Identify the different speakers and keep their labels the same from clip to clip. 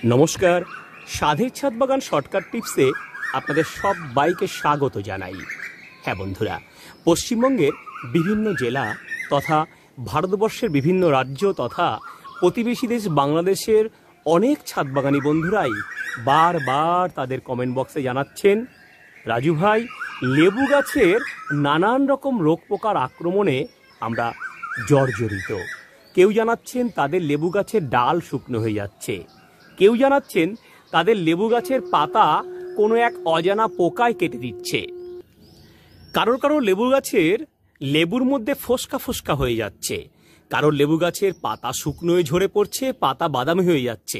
Speaker 1: নমস্কার, সাধের ছাদ বাগান শর্টকাট টিপসে আপনাদের সবাইকে স্বাগত জানাই। হ্যাঁ বন্ধুরা, পশ্চিমবঙ্গের বিভিন্ন জেলা তথা ভারতবর্ষের বিভিন্ন রাজ্য তথা প্রতিবেশী দেশ বাংলাদেশের অনেক ছাদ বাগানি বন্ধুরাই বারবার তাদের কমেন্ট বক্সে জানাচ্ছেন, রাজু ভাই, লেবু গাছের নানান রকম রোগ পোকার আক্রমণে আমরা জর্জরিত। কেউ জানাচ্ছেন তাদের লেবু গাছের ডাল শুকনো হয়ে যাচ্ছে, কেউ জানাচ্ছেন তাদের লেবু গাছের পাতা কোনো এক অজানা পোকায় কেটে দিচ্ছে, কারোর লেবু গাছের লেবুর মধ্যে ফোসকা ফোসকা হয়ে যাচ্ছে, কারোর লেবু গাছের পাতা শুকনো হয়ে ঝরে পড়ছে, পাতা বাদামি হয়ে যাচ্ছে,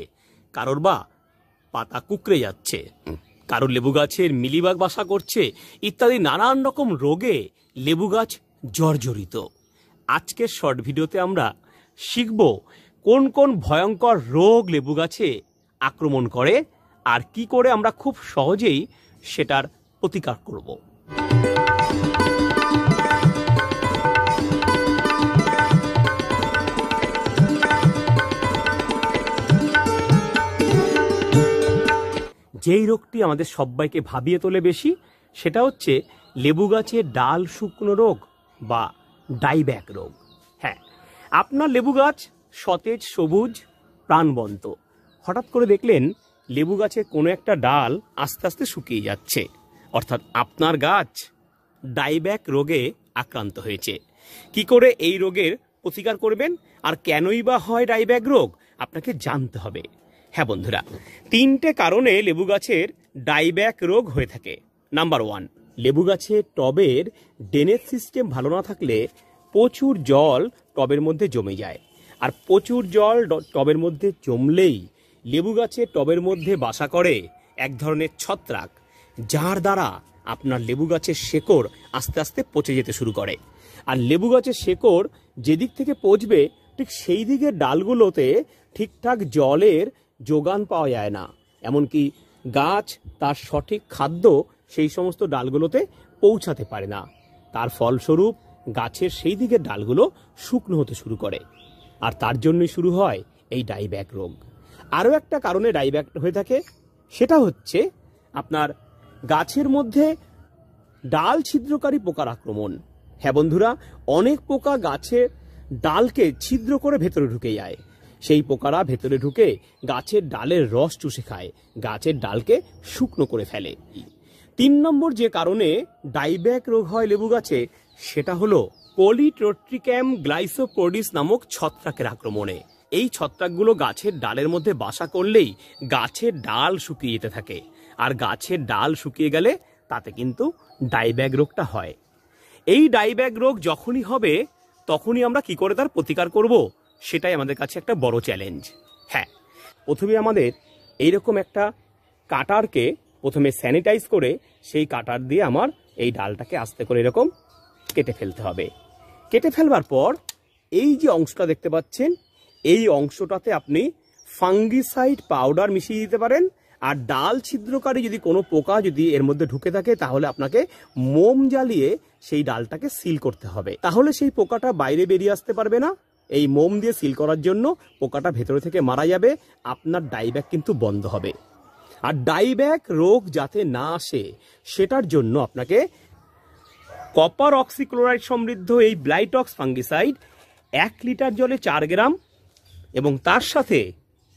Speaker 1: কারোর বা পাতা কুকড়ে যাচ্ছে, কারোর লেবু গাছের মিলিবাগ বাসা করছে, ইত্যাদি নানান রকম রোগে লেবু গাছ জর্জরিত। আজকের শর্ট ভিডিওতে আমরা শিখব কোন কোন ভয়ঙ্কর রোগ লেবু গাছে আক্রমণ করে আর কি করে আমরা খুব সহজেই সেটার প্রতিকার করব। যেই রোগটি আমাদের সবাইকে ভাবিয়ে তোলে বেশি, সেটা হচ্ছে লেবু গাছের ডাল শুকনো রোগ বা ডাইব্যাক রোগ। হ্যাঁ, আপনার লেবু গাছ সতেজ, সবুজ, প্রাণবন্ত, হঠাৎ করে দেখলেন লেবু গাছের কোনো একটা ডাল আস্তে আস্তে শুকিয়ে যাচ্ছে, অর্থাৎ আপনার গাছ ডাইব্যাক রোগে আক্রান্ত হয়েছে। কি করে এই রোগের প্রতিকার করবেন আর কেনই বা হয় ডাইব্যাক রোগ, আপনাকে জানতে হবে। হ্যাঁ বন্ধুরা, তিনটে কারণে লেবু গাছের ডাইব্যাক রোগ হয়ে থাকে। নাম্বার 1, লেবু গাছের টবের ড্রেনেজ সিস্টেম ভালো না থাকলে প্রচুর জল টবের মধ্যে জমে যায়, আর প্রচুর জল টবের মধ্যে জমলেই লেবু গাছের টবের মধ্যে বাসা করে এক ধরনের ছত্রাক, যার দ্বারা আপনার লেবু গাছের শেকড় আস্তে আস্তে পচে যেতে শুরু করে। আর লেবু গাছের শেকড় যেদিক থেকে পচবে ঠিক সেই দিকের ডালগুলোতে ঠিকঠাক জলের যোগান পাওয়া যায় না, এমনকি গাছ তার সঠিক খাদ্য সেই সমস্ত ডালগুলোতে পৌঁছাতে পারে না। তার ফলস্বরূপ গাছের সেই দিকের ডালগুলো শুকনো হতে শুরু করে, আর তার জন্যই শুরু হয় এই ডাইব্যাক রোগ। আরও একটা কারণে ডাইব্যাক হয়ে থাকে, সেটা হচ্ছে আপনার গাছের মধ্যে ডাল ছিদ্রকারী পোকার আক্রমণ। হ্যাঁ বন্ধুরা, অনেক পোকা গাছের ডালকে ছিদ্র করে ভেতরে ঢুকে যায়, সেই পোকারা ভেতরে ঢুকে গাছের ডালের রস চুষে খায়, গাছের ডালকে শুকনো করে ফেলে। 3 নম্বর যে কারণে ডাইব্যাক রোগ হয় লেবু গাছে, সেটা হলো পলিট্রোট্রিক্যাম গ্লাইসোপোডিস নামক ছত্রাকের আক্রমণে। এই ছত্রাকগুলো গাছের ডালের মধ্যে বাসা করলেই গাছের ডাল শুকিয়ে যেতে থাকে, আর গাছের ডাল শুকিয়ে গেলে তাতে কিন্তু ডাইব্যাক রোগটা হয়। এই ডাইব্যাক রোগ যখনই হবে তখনই আমরা কি করে তার প্রতিকার করব, সেটাই আমাদের কাছে একটা বড় চ্যালেঞ্জ। হ্যাঁ, প্রথমে আমাদের এইরকম একটা কাটারকে প্রথমে স্যানিটাইজ করে সেই কাটার দিয়ে আমার এই ডালটাকে আস্তে করে এরকম কেটে ফেলতে হবে। কেটে ফেলবার পর এই যে অংশটা দেখতে পাচ্ছেন, এই অংশটাতে আপনি ফাঙ্গিসাইড পাউডার মিশিয়ে দিতে পারেন। আর ডাল ছিদ্রকারী যদি কোনো পোকা যদি এর মধ্যে ঢুকে থাকে, তাহলে আপনাকে মোম জ্বালিয়ে সেই ডালটাকে সিল করতে হবে, তাহলে সেই পোকাটা বাইরে বেরিয়ে আসতে পারবে না। এই মোম দিয়ে সিল করার জন্য পোকাটা ভেতরে থেকে মারা যাবে, আপনার ডাইব্যাক কিন্তু বন্ধ হবে। আর ডাইব্যাক রোগ যাতে না আসে সেটার জন্য আপনাকে কপার অক্সিক্লোরাইড সমৃদ্ধ এই ব্লাইটক্স ফাঙ্গিসাইড 1 লিটার জলে 4 গ্রাম এবং তার সাথে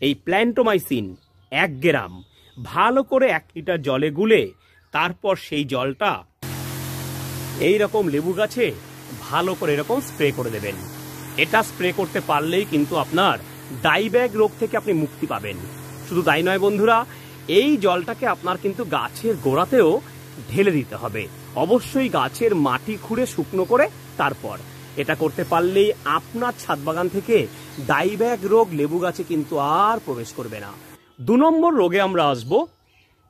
Speaker 1: এই প্ল্যান্টোমাইসিন 1 গ্রাম ভালো করে 1 লিটার জলে গুলে তারপর সেই জলটা এই রকম লেবু গাছে ভালো করে এরকম স্প্রে করে দেবেন। এটা স্প্রে করতে পারলেই কিন্তু আপনার ডাইব্যাক রোগ থেকে আপনি মুক্তি পাবেন। শুধু তাই নয় বন্ধুরা, এই জলটাকে আপনার কিন্তু গাছের গোড়াতেও ঢেলে দিতে হবে, অবশ্যই গাছের মাটি খুঁড়ে শুকনো করে। তারপর এটা করতে পারলেই আপনার ছাদ বাগান থেকে ডাইব্যাক রোগ লেবু গাছে কিন্তু আর প্রবেশ করবে না। 2 নম্বর রোগে আমরা আসবো,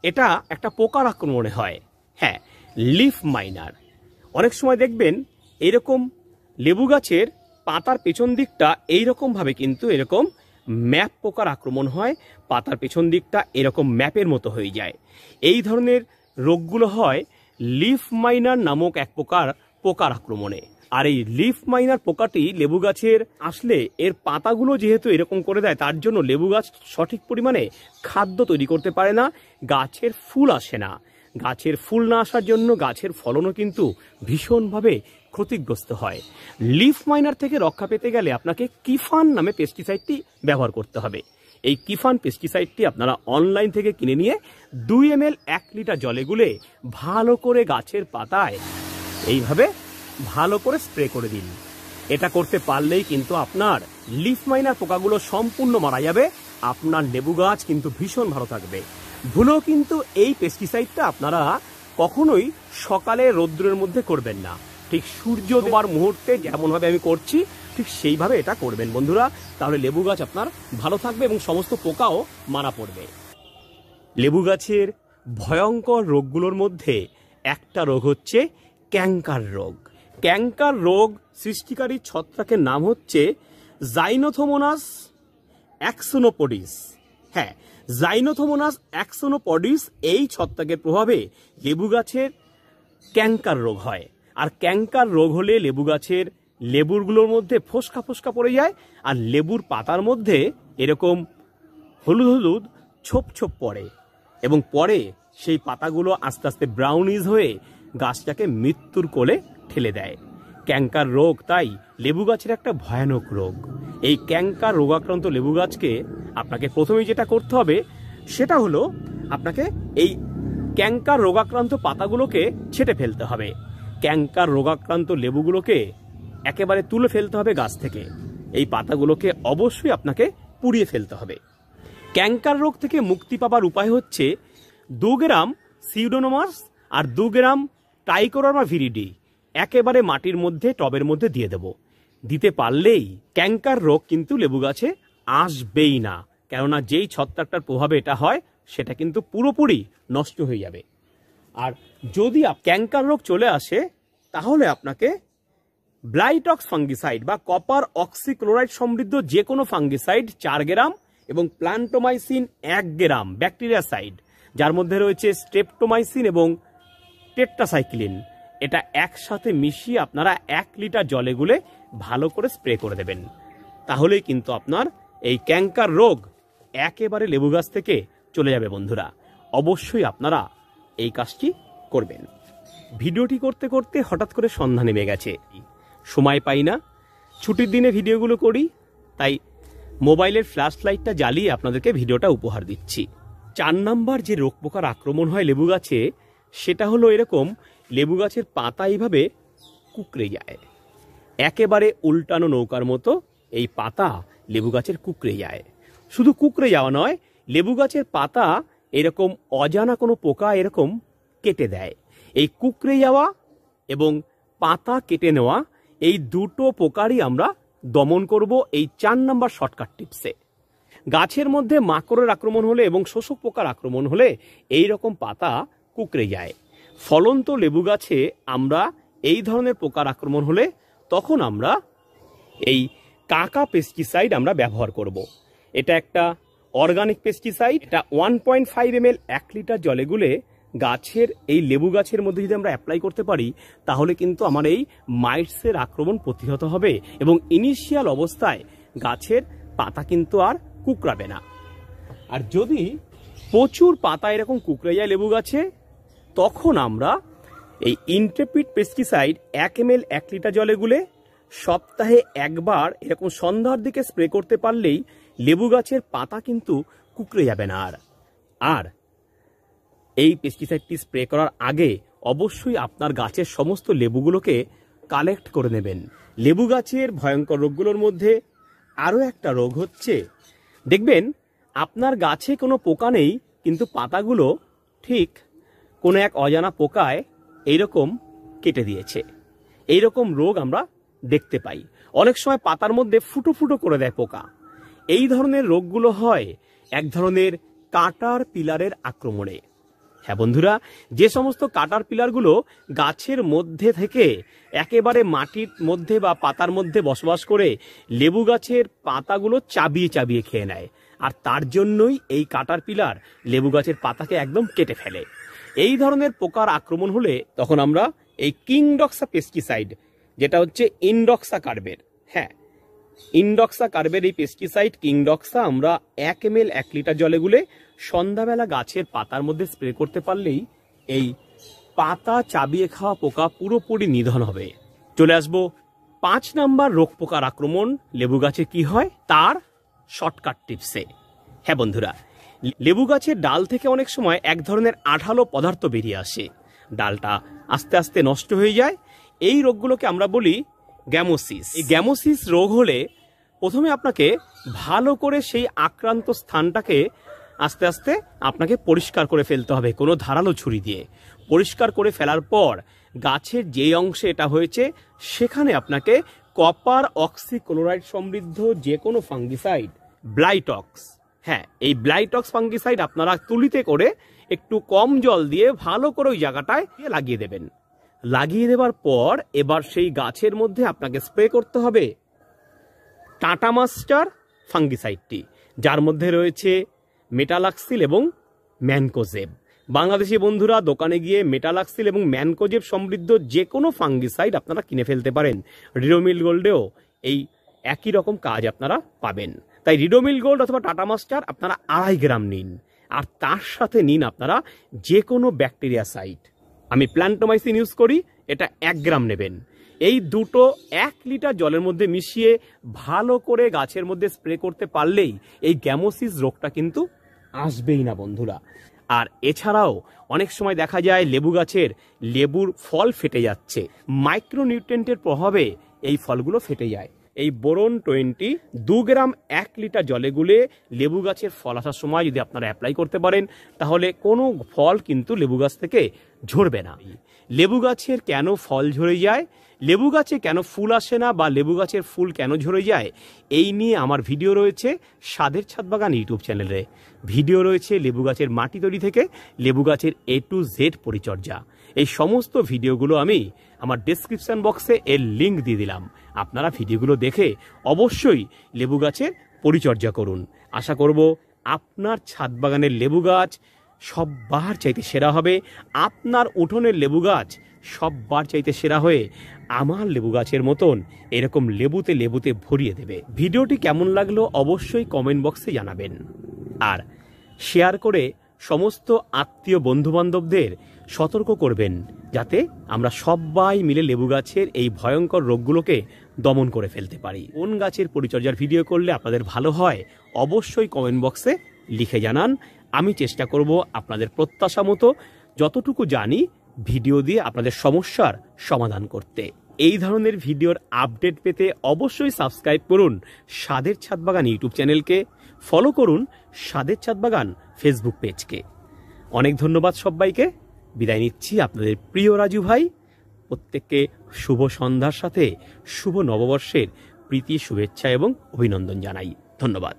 Speaker 1: এটা একটা পোকার আক্রমণে হয়। হ্যাঁ, লিফ মাইনার। অনেক সময় দেখবেন এরকম লেবু গাছের পাতার পেছন দিকটা এইরকম ভাবে কিন্তু এরকম ম্যাপ পোকার আক্রমণ হয়, পাতার পেছন দিকটা এরকম ম্যাপের মতো হয়ে যায়। এই ধরনের রোগগুলো হয় লিফ মাইনার নামক এক পোকার আক্রমণে। আর এই লিফ মাইনার পোকাটি লেবু গাছের আসলে এর পাতাগুলো যেহেতু এরকম করে দেয়, তার জন্য লেবু গাছ সঠিক পরিমাণে খাদ্য তৈরি করতে পারে না, গাছের ফুল আসে না। গাছের ফুল না আসার জন্য গাছের ফলনও কিন্তু ভীষণভাবে ক্ষতিগ্রস্ত হয়। লিফ মাইনার থেকে রক্ষা পেতে গেলে আপনাকে কিফান নামে পেস্টিসাইডটি ব্যবহার করতে হবে। এই কিফান পেস্টিসাইডটি আপনারা অনলাইন থেকে কিনে নিয়ে 2 ml 1 লিটার জলে গুলে ভালো করে গাছের পাতায় এইভাবে ভালো করে স্প্রে করে দিন। এটা করতে পারলেই কিন্তু আপনার লিফ মাইনার পোকাগুলো সম্পূর্ণ মারা যাবে, আপনার লেবু গাছ কিন্তু ভীষণ ভালো থাকবে। ভুলেও কিন্তু এই পেস্টিসাইডটা আপনারা কখনোই সকালে রৌদ্রের মধ্যে করবেন না, ঠিক সূর্য ডোবার মুহূর্তে যেমনভাবে আমি করছি ঠিক সেইভাবে এটা করবেন বন্ধুরা, তাহলে লেবু গাছ আপনার ভালো থাকবে এবং সমস্ত পোকাও মারা পড়বে। লেবু গাছের ভয়ঙ্কর রোগগুলোর মধ্যে একটা রোগ হচ্ছে ক্যাঙ্কার রোগ। ক্যাঙ্কার রোগ সৃষ্টিকারী ছত্রাকের নাম হচ্ছে জাইনোথোমোনাস অ্যাক্সোনোপোডিস। হ্যাঁ, জাইনোথোমোনাস অ্যাক্সোনোপোডিস এই ছত্রাকের প্রভাবে লেবু গাছের ক্যাঙ্কার রোগ হয়। আর ক্যাঙ্কার রোগ হলে লেবু গাছের লেবুরগুলোর মধ্যে ফোসকা ফোসকা পড়ে যায়, আর লেবুর পাতার মধ্যে এরকম হলুদ হলুদ ছোপ ছোপ পড়ে, এবং পরে সেই পাতাগুলো আস্তে আস্তে ব্রাউনিশ হয়ে গাছটাকে মৃত্যুর কোলে ঠেলে দেয়। ক্যাঙ্কার রোগ তাই লেবু গাছের একটা ভয়ানক রোগ। এই ক্যাঙ্কার রোগাক্রান্ত লেবু গাছকে আপনাকে প্রথমেই যেটা করতে হবে সেটা হলো আপনাকে এই ক্যাঙ্কার রোগাক্রান্ত পাতাগুলোকে ছেঁটে ফেলতে হবে। ক্যাঙ্কার রোগাক্রান্ত লেবুগুলোকে একেবারে তুলে ফেলতে হবে গাছ থেকে। এই পাতাগুলোকে অবশ্যই আপনাকে পুড়িয়ে ফেলতে হবে। ক্যাঙ্কার রোগ থেকে মুক্তি পাবার উপায় হচ্ছে 2 গ্রাম সিউডোনোমাস আর 2 গ্রাম ট্রাইকোডার্মা ভিরিডি একেবারে মাটির মধ্যে টবের মধ্যে দিয়ে দেব। দিতে পারলেই ক্যাঙ্কার রোগ কিন্তু লেবু গাছে আসবেই না, কেননা যেই ছত্রাকটার প্রভাবে এটা হয় সেটা কিন্তু পুরোপুরি নষ্ট হয়ে যাবে। আর যদি ক্যাঙ্কার রোগ চলে আসে তাহলে আপনাকে ব্লাইটক্স ফাঙ্গিসাইড বা কপার অক্সিক্লোরাইড সমৃদ্ধ যে কোনো ফাঙ্গিসাইড 4 গ্রাম এবং প্ল্যান্টোমাইসিন 1 গ্রাম ব্যাকটেরিয়াসাইড, যার মধ্যে রয়েছে স্ট্রেপ্টোমাইসিন এবং টেট্রাসাইক্লিন, এটা একসাথে মিশিয়ে আপনারা 1 লিটার জলে গুলে ভালো করে স্প্রে করে দেবেন। তাহলেই কিন্তু আপনার এই ক্যাঙ্কার রোগ একেবারে লেবু গাছ থেকে চলে যাবে। বন্ধুরা, অবশ্যই আপনারা এই কাজটি করবেন। ভিডিওটি করতে করতে হঠাৎ করে সন্ধ্যা নেমে গেছে, সময় পাই না, ছুটির দিনে ভিডিওগুলো করি, তাই মোবাইলের ফ্ল্যাশ লাইটটা জ্বালিয়ে আপনাদেরকে ভিডিওটা উপহার দিচ্ছি। 4 নাম্বার যে রোগ পোকার আক্রমণ হয় লেবু গাছে সেটা হলো এরকম, লেবু গাছের পাতা এইভাবে কুঁকড়ে যায়, একেবারে উল্টানো নৌকার মতো এই পাতা লেবু গাছের কুঁকড়ে যায়। শুধু কুঁকড়ে যাওয়া নয়, লেবু গাছের পাতা এরকম অজানা কোনো পোকা এরকম কেটে দেয়। এই কুঁকড়ে যাওয়া এবং পাতা কেটে নেওয়া এই দুটো পোকারই আমরা দমন করব এই 4 নাম্বার শর্টকাট টিপসে। গাছের মধ্যে মাকড়ের আক্রমণ হলে এবং শোষক পোকার আক্রমণ হলে এই রকম পাতা কুঁকড়ে যায়। ফলন্ত লেবু গাছে আমরা এই ধরনের পোকার আক্রমণ হলে তখন আমরা এই কাকা পেস্টিসাইড আমরা ব্যবহার করব। এটা একটা অর্গানিক পেস্টিসাইড, এটা 1.5 ml 1 লিটার জলে গুলে গাছের এই লেবু গাছের মধ্যে যদি আমরা অ্যাপ্লাই করতে পারি তাহলে কিন্তু আমার এই মাইটসের আক্রমণ প্রতিহত হবে এবং ইনিশিয়াল অবস্থায় গাছের পাতা কিন্তু আর কুঁকড়াবে না। আর যদি প্রচুর পাতা এরকম কুঁকড়ে যায় লেবু গাছে, তখন আমরা এই ইন্ট্রেপিড পেস্টিসাইড 1 ml 1 লিটার জলে গুলে সপ্তাহে একবার এরকম সন্ধ্যার দিকে স্প্রে করতে পারলেই লেবু গাছের পাতা কিন্তু কুঁকড়ে যাবে না। আর এই পেস্টিসাইডটি স্প্রে করার আগে অবশ্যই আপনার গাছের সমস্ত লেবুগুলোকে কালেক্ট করে নেবেন। লেবু গাছের ভয়ঙ্কর রোগগুলোর মধ্যে আরও একটা রোগ হচ্ছে, দেখবেন আপনার গাছে কোনো পোকা নেই কিন্তু পাতাগুলো ঠিক কোনো এক অজানা পোকায় এইরকম কেটে দিয়েছে। এইরকম রোগ আমরা দেখতে পাই। অনেক সময় পাতার মধ্যে ফুটো ফুটো করে দেয় পোকা। এই ধরনের রোগগুলো হয় এক ধরনের কাটার পিলারের আক্রমণে। হ্যাঁ বন্ধুরা, যে সমস্ত কাটার পিলারগুলো গাছের মধ্যে থেকে একেবারে মাটির মধ্যে বা পাতার মধ্যে বসবাস করে লেবু গাছের পাতাগুলো চাবিয়ে চাবিয়ে খেয়ে নেয়, আর তার জন্যই এই কাটার পিলার লেবু গাছের পাতাকে একদম কেটে ফেলে। এই ধরনের পোকার আক্রমণ হলে তখন আমরা এই কিংডক্সা পেস্টিসাইড যেটা হচ্ছে ইনডক্সা কার্বের। হ্যাঁ, ইনডক্সা কার্বের এই পেস্টিসাইড কিংডক্সা আমরা 1 ml 1 লিটার জলে গুলে সন্ধ্যাবেলা গাছের পাতার মধ্যে স্প্রে করতে পারলেই এই পাতা চাবিয়ে খাওয়া পোকা পুরোপুরি নিধন হবে। চলে আসবো 5 নাম্বার রোগ পোকার আক্রমণ লেবু গাছে কি হয় তার শর্টকাট টিপসে। হ্যাঁ বন্ধুরা, লেবু গাছের ডাল থেকে অনেক সময় এক ধরনের আঠালো পদার্থ বেরিয়ে আসে, ডালটা আস্তে আস্তে নষ্ট হয়ে যায়। এই রোগগুলোকে আমরা বলি গ্যামোসিস। এই গ্যামোসিস রোগ হলে প্রথমে আপনাকে ভালো করে সেই আক্রান্ত স্থানটাকে আস্তে আস্তে আপনাকে পরিষ্কার করে ফেলতে হবে কোনো ধারালো ছুরি দিয়ে। পরিষ্কার করে ফেলার পর গাছের যে অংশে এটা হয়েছে সেখানে আপনাকে কপার অক্সিক্লোরাইড সমৃদ্ধ যে কোনো ফাঙ্গিসাইড, ব্লাইটক্স, হ্যাঁ এই ব্লাইটক্স ফাঙ্গিসাইড আপনারা তুলিতে করে একটু কম জল দিয়ে ভালো করে ওই জায়গাটায় লাগিয়ে দেবেন। লাগিয়ে দেওয়ার পর এবার সেই গাছের মধ্যে আপনাকে স্প্রে করতে হবে টাটা মাস্টার ফাঙ্গিসাইডটি, যার মধ্যে রয়েছে মেটালাক্সিল এবং ম্যানকোজেব। বাংলাদেশি বন্ধুরা দোকানে গিয়ে মেটালাক্সিল এবং ম্যানকোজেব সমৃদ্ধ যে কোনো ফাঙ্গিসাইড আপনারা কিনে ফেলতে পারেন। রিডোমিল গোল্ডেও এই একই রকম কাজ আপনারা পাবেন। তাই রিডোমিল গোল্ড অথবা টাটা মাস্টার আপনারা 2.5 গ্রাম নিন, আর তার সাথে নিন আপনারা যে কোনো ব্যাকটেরিয়া সাইড। আমি প্ল্যান্টোমাইসিন ইউজ করি, এটা 1 গ্রাম নেবেন। এই দুটো 1 লিটার জলের মধ্যে মিশিয়ে ভালো করে গাছের মধ্যে স্প্রে করতে পারলেই এই গ্যামোসিস রোগটা কিন্তু আসবেই না বন্ধুরা। আর এছাড়াও অনেক সময় দেখা যায় লেবু গাছের লেবুর ফল ফেটে যাচ্ছে, মাইক্রোনিউট্রিয়েন্টের প্রভাবে এই ফলগুলো ফেটে যায়। এই বোরন 20 2 গ্রাম 1 লিটার জলে গুলে লেবু গাছের ফল আসার সময় যদি আপনারা অ্যাপ্লাই করতে পারেন তাহলে কোনো ফল কিন্তু লেবু গাছ থেকে ঝরবে না। লেবু গাছের কেন ফল ঝরে যায়, লেবু গাছে কেন ফুল আসে না, বা লেবু গাছের ফুল কেন ঝরে যায়, এই নিয়ে আমার ভিডিও রয়েছে স্বাদের ছাদ বাগান ইউটিউব চ্যানেলে। ভিডিও রয়েছে লেবু গাছের মাটি তৈরি থেকে লেবু গাছের A to Z পরিচর্যা। এই সমস্ত ভিডিওগুলো আমি আমার ডেসক্রিপশন বক্সে এর লিঙ্ক দিয়ে দিলাম, আপনারা ভিডিওগুলো দেখে অবশ্যই লেবু গাছের পরিচর্যা করুন। আশা করব আপনার ছাদ বাগানের লেবু গাছ সববার চাইতে সেরা হবে, আপনার উঠোনের লেবু গাছ সববার চাইতে সেরা হয়ে আমার লেবু গাছের মতন এরকম লেবুতে লেবুতে ভরিয়ে দেবে। ভিডিওটি কেমন লাগলো অবশ্যই কমেন্ট বক্সে জানাবেন, আর শেয়ার করে সমস্ত আত্মীয় বন্ধুবান্ধবদের সতর্ক করবেন যাতে আমরা সবাই মিলে লেবু গাছের এই ভয়ঙ্কর রোগগুলোকে দমন করে ফেলতে পারি। কোন গাছের পরিচর্যার ভিডিও করলে আপনাদের ভালো হয় অবশ্যই কমেন্ট বক্সে লিখে জানান। আমি চেষ্টা করব আপনাদের প্রত্যাশা মতো যতটুকু জানি ভিডিও দিয়ে আপনাদের সমস্যার সমাধান করতে। এই ধরনের ভিডিওর আপডেট পেতে অবশ্যই সাবস্ক্রাইব করুন স্বাদের ছাদ বাগান ইউটিউব চ্যানেলকে, ফলো করুন স্বাদের ছাদ বাগান ফেসবুক পেজকে। অনেক ধন্যবাদ সবাইকে, বিদায় নিচ্ছি আপনাদের প্রিয় রাজু ভাই। প্রত্যেককে শুভ সন্ধ্যার সাথে শুভ নববর্ষের প্রীতি শুভেচ্ছা এবং অভিনন্দন জানাই। ধন্যবাদ।